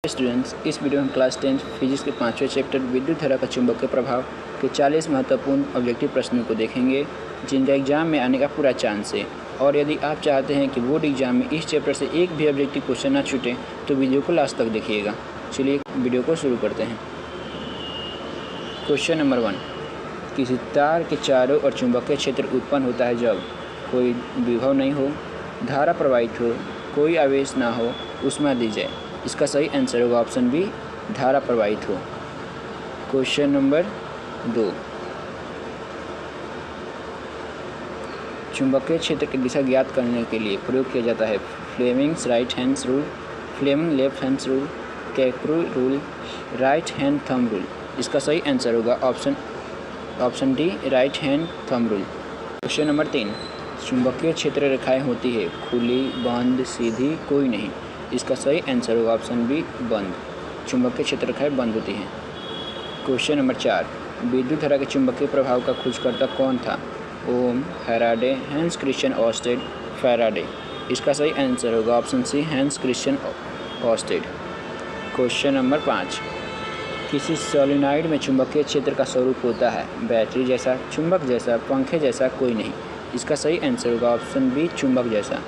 Students, इस video में class 10 physics के 5वें चैप्टर विद्युत धारा का चुंबकीय प्रभाव के 40 महत्वपूर्ण ऑब्जेक्टिव प्रश्नों को देखेंगे जिनका एग्जाम में आने का पूरा चांस है। और यदि आप चाहते हैं कि बोर्ड एग्जाम में इस चैप्टर से एक भी ऑब्जेक्टिव क्वेश्चन ना छूटे तो वीडियो को लास्ट तक देखिएगा। चलिए वीडियो को शुरू करते हैं। क्वेश्चन नंबर 1, किसी तार के चारों ओर चुंबकीय क्षेत्र उत्पन्न होता है जब कोई विभव नहीं हो, धारा प्रवाहित हो, कोई आवेश ना हो, ऊष्मा दी जाए। इसका सही आंसर होगा ऑप्शन बी, धारा प्रवाहित हो। क्वेश्चन नंबर 2, चुंबकीय क्षेत्र की दिशा ज्ञात करने के लिए प्रयोग किया जाता है Fleming's right hand rule, Fleming left hand rule, कैक्रू rule, right hand thumb rule. इसका सही आंसर होगा option D, right hand thumb rule. Question number 3, चुंबकीय क्षेत्र रेखाएं होती है खुली, बंद, सीधी, कोई नहीं। इसका सही आंसर होगा ऑप्शन बी, बंद। चुंबकीय क्षेत्र रेखाएं बंद होती हैं। क्वेश्चन नंबर 4, विद्युत धारा के चुंबकीय प्रभाव का खोजकर्ता कौन था? Ohm, Faraday, Hans Christian Oersted, Faraday. इसका सही आंसर होगा option C, Hans Christian Oersted. Question number 5, किसी सोलेनॉइड में चुंबकीय क्षेत्र का स्वरूप होता है बैटरी जैसा, चुंबक जैसा, पंखे जैसा, कोई नहीं। इसका सही आंसर होगा ऑप्शन बी, चुंबक जैसा।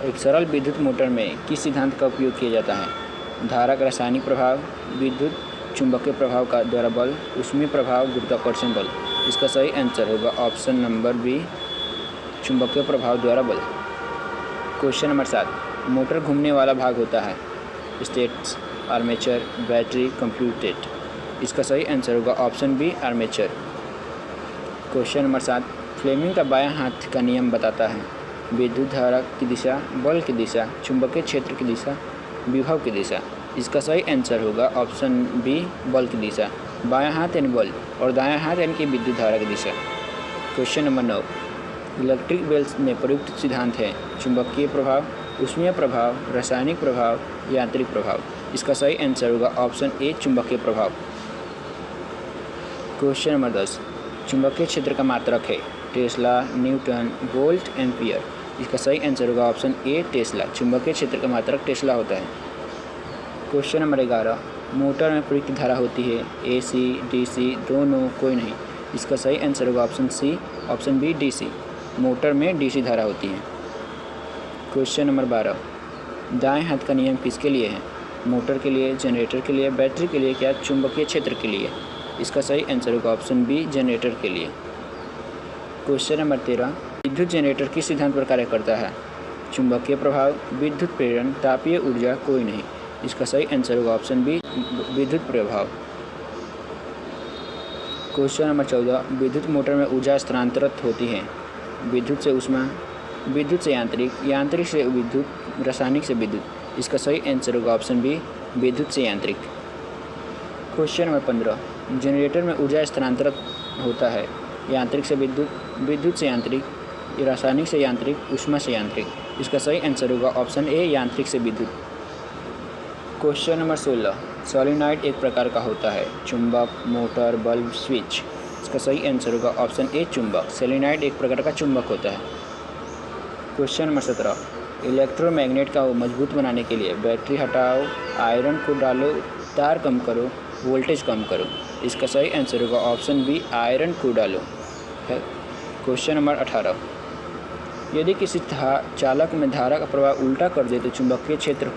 एक सरल विद्युत मोटर में किस सिद्धांत का उपयोग किया जाता है? धारा का रासायनिक प्रभाव, विद्युत चुंबकीय प्रभाव का द्वारा बल, ऊष्मीय प्रभाव, गुरुत्वाकर्षण बल। इसका सही आंसर होगा ऑप्शन नंबर बी, चुंबकीय प्रभाव द्वारा बल। क्वेश्चन नंबर 7, मोटर घूमने वाला भाग होता है स्टेट्स, आर्मेचर, बैटरी, कंप्यूटेड। इसका सही आंसर होगा option B, armature. Question number 7, Fleming का बायां हाथ का नियम बताता है विद्युत धारा की दिशा, बल की दिशा, चुंबकीय क्षेत्र की दिशा, विभव की दिशा। इसका सही आंसर होगा ऑप्शन बी, बल की दिशा। बायां हाथ यानी बल और दायां हाथ यानी कि विद्युत धारा की दिशा। क्वेश्चन नंबर 9, इलेक्ट्रिक बेल्स में प्रयुक्त सिद्धांत है चुंबकीय प्रभाव, ऊष्मीय प्रभाव, रासायनिक प्रभाव, यांत्रिक प्रभाव। इसका सही आंसर होगा ऑप्शन ए, चुंबकीय प्रभाव। क्वेश्चन नंबर 10, चुंबकीय क्षेत्र का मात्रक है टेस्ला, न्यूटन, वोल्ट, एम्पियर। इसका सही आंसर होगा ऑप्शन ए, टेस्ला। चुंबकीय क्षेत्र का मात्रक टेस्ला होता है। क्वेश्चन नंबर 11, मोटर में प्रयुक्त धारा होती है एसी, डीसी, दोनों, कोई नहीं। इसका सही आंसर होगा option C, option B, DC. Motor में डीसी धारा होती है। क्वेश्चन नंबर 12, दाएं हाथ का नियम किसके लिए है? मोटर के लिए, जनरेटर के लिए, बैटरी के लिए, क्या चुंबकीय क्षेत्र के लिए? इसका सही आंसर होगा ऑप्शन बी, जनरेटर के लिए। क्वेश्चन नंबर 13, विद्युत जनरेटर किस सिद्धांत पर कार्य करता है? चुंबकीय प्रभाव, विद्युत प्रेरण, तापीय ऊर्जा, कोई नहीं। इसका सही आंसर होगा ऑप्शन बी, विद्युत प्रभाव। क्वेश्चन नंबर 14, विद्युत मोटर में ऊर्जा स्थानांतरित होती है विद्युत से ऊष्मा, विद्युत से यांत्रिक, यांत्रिक से विद्युत, रासायनिक से विद्युत। इसका सही आंसर होगा ऑप्शन बी, विद्युत से यांत्रिक। क्वेश्चन नंबर 15, जनरेटर में ऊर्जा स्थानांतरित होता है यांत्रिक से विद्युत, विद्युत से यांत्रिक, रासायनिक से यांत्रिक, ऊष्मा से यांत्रिक। इसका सही आंसर होगा ऑप्शन ए, यांत्रिक से विद्युत। क्वेश्चन नंबर 16, सोलेनॉइड एक प्रकार का होता है चुंबक, मोटर, बल्ब, स्विच। इसका सही आंसर होगा ऑप्शन ए, चुंबक। सोलेनॉइड एक प्रकार का चुंबक होता है। क्वेश्चन नंबर 17, इलेक्ट्रोमैग्नेट का मजबूत बनाने के लिए बैटरी हटाओ, आयरन को डालो, तार कम करो, वोल्टेज कम करो। इसका सही आंसर होगा ऑप्शन बी, आयरन को डालो। क्वेश्चन नंबर 18, यदि किसी चालक में धारा का प्रवाह उल्टा कर दे तो चुंबकीय क्षेत्र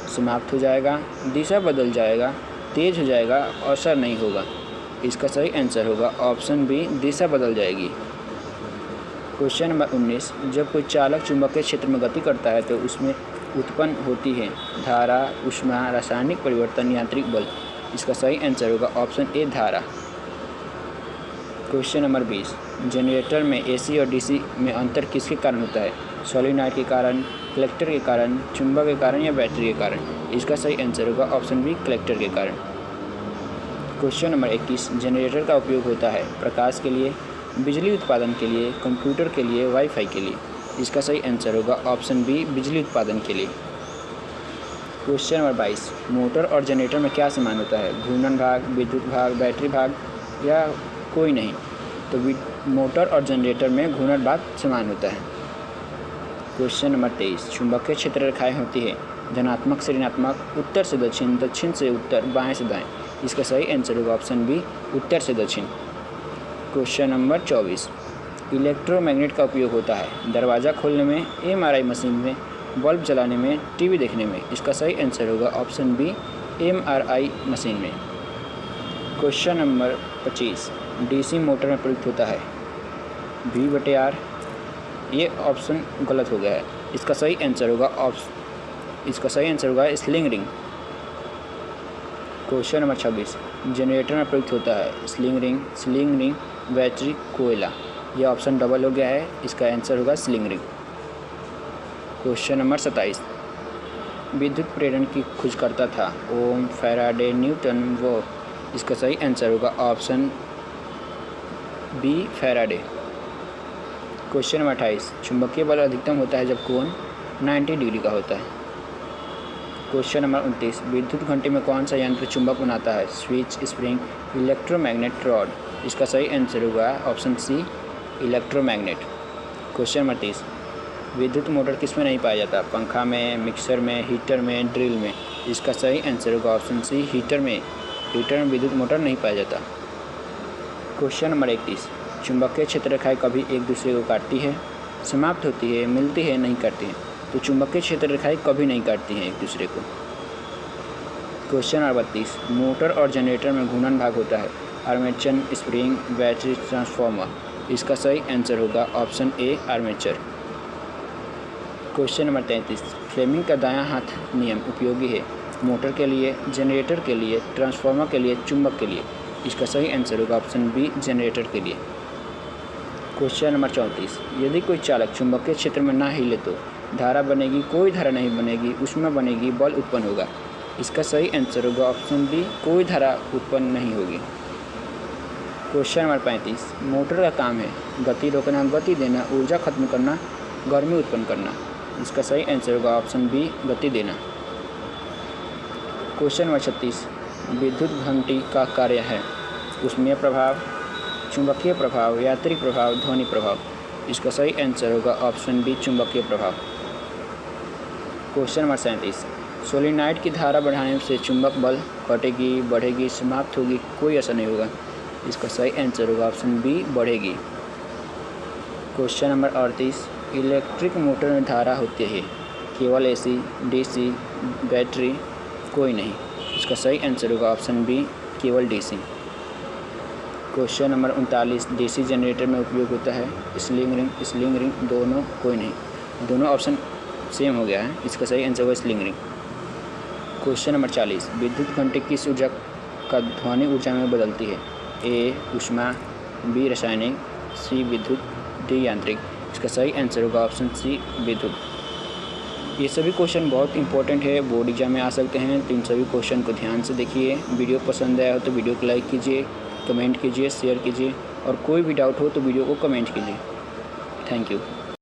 समाप्त हो जाएगा, दिशा बदल जाएगा, तेज हो जाएगा, असर नहीं होगा। इसका सही आंसर होगा ऑप्शन बी, दिशा बदल जाएगी। क्वेश्चन नंबर 19, जब कोई चालक चुंबकीय क्षेत्र में गति करता है तो उसमें उत्पन्न होती है धारा, ऊष्मा, रासायनिक परिवर्तन, यांत्रिक बल। इसका सही आंसर होगा ऑप्शन ए, धारा। क्वेश्चन नंबर 20, जनरेटर में एसी और डीसी में अंतर किसके कारण होता है? सोलेनॉइड के कारण, कलेक्टर के कारण, चुंबक के कारण या बैटरी के कारण? इसका सही आंसर होगा ऑप्शन बी, कलेक्टर के कारण। क्वेश्चन नंबर 21, जनरेटर का उपयोग होता है प्रकाश के लिए, बिजली उत्पादन के लिए, कंप्यूटर के लिए, वाईफाई के लिए। इसका सही आंसर होगा ऑप्शन बी, बिजली उत्पादन के लिए। क्वेश्चन नंबर 22, मोटर और जनरेटर में क्या समान होता है? घूर्णन भाग, विद्युत भाग, बैटरी भाग या कोई नहीं? तो मोटर और जनरेटर में घूर्णन भाग समान होता है। क्वेश्चन नंबर 23, चुंबकीय क्षेत्र रेखाएं होती है धनात्मक से ऋणात्मक, उत्तर से दक्षिण, दक्षिण से उत्तर, बाएं से दाएं। इसका सही आंसर होगा ऑप्शन बी, उत्तर से दक्षिण। क्वेश्चन नंबर 24, इलेक्ट्रोमैग्नेट का उपयोग होता है दरवाज़ा खोलने में, एमआरआई मशीन में, बल्ब जलाने में, टीवी देखने में। इसका सही आंसर होगा ऑप्शन बी, एमआरआई मशीन में। क्वेश्चन नंबर 25, डीसी मोटर में प्रयुक्त होता है V/R। ये ऑप्शन गलत हो गया है। इसका सही आंसर होगा sling ring. Question number 26, generator में प्रयुक्त होता है स्लिंग रिंग, बैटरी, कोयला। यह ऑप्शन डबल हो गया है। इसका आंसर होगा स्लिंग रिंग। क्वेश्चन नंबर 27, विद्युत प्रेरण की खोजकर्ता था ओम, फैराडे, न्यूटन, वो। इसका सही आंसर होगा option B, Faraday. Question number 28, चुंबकीय बल अधिकतम होता है जब कोण 90 डिग्री का होता है। क्वेश्चन नंबर 29, विद्युत घंटे में कौन सा यंत्र चुंबक बनाता है स्विच, स्प्रिंग, इलेक्ट्रोमैग्नेट, रॉड। इसका सही आंसर होगा option C, electromagnet. Question number 30, विद्युत मोटर किस में नहीं पाया जाता पंखा में, मिक्सर में, हीटर में, ड्रिल में। इसका सही आंसर होगा ऑप्शन सी, हीटर में विद्युत मोटर नहीं पाया जाता। क्वेश्चन नंबर 31, चुंबकीय क्षेत्र रेखाएं कभी एक दूसरे को काटती है, समाप्त होती है, मिलती है, नहीं काटती हैं। तो चुंबकीय क्षेत्र रेखाएं कभी नहीं काटती हैं एक दूसरे को। क्वेश्चन नंबर 32, मोटर और जनरेटर में घूर्णन भाग होता है आर्मेचर, स्प्रिंग, बैटरी, ट्रांसफार्मर। इसका सही आंसर होगा option A, armature. Question number 33, Fleming का दायां हाथ नियम उपयोगी है मोटर के लिए, जनरेटर के लिए, ट्रांसफार्मर के लिए, चुंबक के लिए। इसका सही आंसर होगा ऑप्शन बी, जनरेटर के लिए। क्वेश्चन नंबर 34, यदि कोई चालक चुंबकीय क्षेत्र में ना हिले तो धारा बनेगी, कोई धारा नहीं बनेगी, उसमें बनेगी, बल उत्पन्न होगा। इसका सही आंसर होगा ऑप्शन बी, कोई धारा उत्पन्न नहीं होगी। क्वेश्चन नंबर 35, मोटर का काम है गति रोकना, गति देना, ऊर्जा खत्म करना, गर्मी उत्पन्न करना। इसका सही आंसर होगा ऑप्शन बी, गति देना। क्वेश्चन नंबर 36, विद्युत घंटी का कार्य है ऊष्मीय प्रभाव, चुंबकीय प्रभाव, यांत्रिक प्रभाव, ध्वनि प्रभाव। इसका सही आंसर होगा ऑप्शन बी, चुंबकीय प्रभाव। क्वेश्चन नंबर 37, सोलेनॉइड की धारा बढ़ाने से चुंबक बल घटेगी, बढ़ेगी, समाप्त होगी, कोई असर नहीं होगा। इसका सही आंसर होगा ऑप्शन बी, बढ़ेगी। क्वेश्चन नंबर 38, इलेक्ट्रिक मोटर में धारा होती है केवल एसी, डीसी, बैटरी, कोई नहीं। इसका सही आंसर होगा ऑप्शन बी, केवल DC. Question number 39, DC generator में उपयोग होता है स्लिंग रिंग, दोनों, कोई नहीं। दोनों ऑप्शन सेम हो गया है। इसका सही आंसर होगा स्लिंग रिंग। क्वेश्चन नंबर 40, विद्युत घंटे किस ऊर्जा का ध्वनि ऊर्जा में बदलती है ए, ऊष्मा, बी, रासायनिक, सी, विद्युत, डी, यांत्रिक। इसका सही आंसर होगा ऑप्शन सी, विद्युत। ये सभी क्वेश्चन बहुत इंपॉर्टेंट है, बोर्ड एग्जाम में आ सकते हैं, तो इन सभी क्वेश्चन को ध्यान से देखिए। वीडियो पसंद आया हो तो वीडियो को लाइक कीजिए, कमेंट कीजिए, शेयर कीजिए, और कोई भी डाउट हो तो वीडियो को कमेंट कीजिए। Thank you.